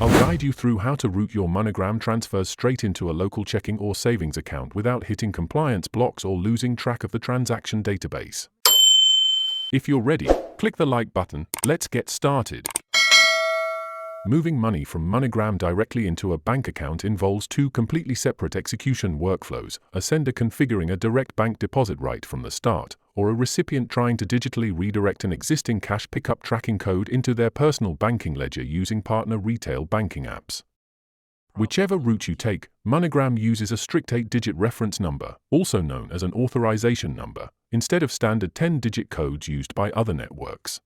I'll guide you through how to route your MoneyGram transfers straight into a local checking or savings account without hitting compliance blocks or losing track of the transaction database. If you're ready, click the like button. Let's get started. Moving money from MoneyGram directly into a bank account involves two completely separate execution workflows: a sender configuring a direct bank deposit right from the start, or a recipient trying to digitally redirect an existing cash pickup tracking code into their personal banking ledger using partner retail banking apps. Whichever route you take, MoneyGram uses a strict 8-digit reference number, also known as an authorization number, instead of standard 10-digit codes used by other networks.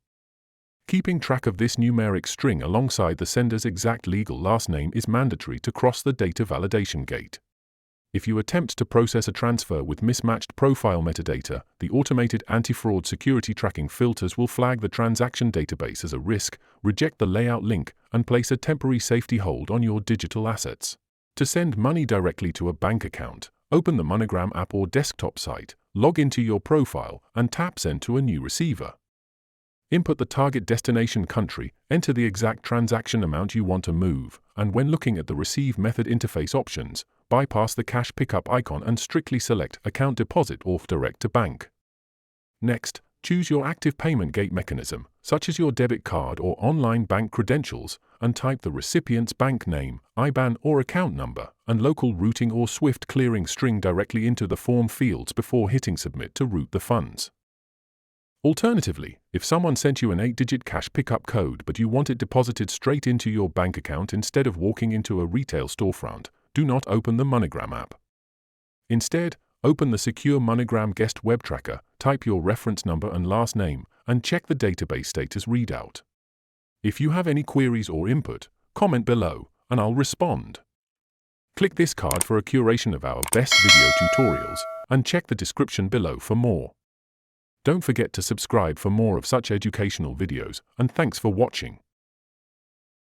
Keeping track of this numeric string alongside the sender's exact legal last name is mandatory to cross the data validation gate. If you attempt to process a transfer with mismatched profile metadata, the automated anti-fraud security tracking filters will flag the transaction database as a risk, reject the layout link, and place a temporary safety hold on your digital assets. To send money directly to a bank account, open the MoneyGram app or desktop site, log into your profile, and tap Send to a new receiver. Input the target destination country, enter the exact transaction amount you want to move, and when looking at the Receive Method interface options, bypass the cash pickup icon and strictly select Account Deposit or Direct to Bank. Next, choose your active payment gate mechanism, such as your debit card or online bank credentials, and type the recipient's bank name, IBAN or account number, and local routing or SWIFT clearing string directly into the form fields before hitting Submit to route the funds. Alternatively, if someone sent you an 8-digit cash pickup code but you want it deposited straight into your bank account instead of walking into a retail storefront, do not open the MoneyGram app. Instead, open the secure MoneyGram guest web tracker, type your reference number and last name, and check the database status readout. If you have any queries or input, comment below, and I'll respond. Click this card for a curation of our best video tutorials, and check the description below for more. Don't forget to subscribe for more of such educational videos, and thanks for watching.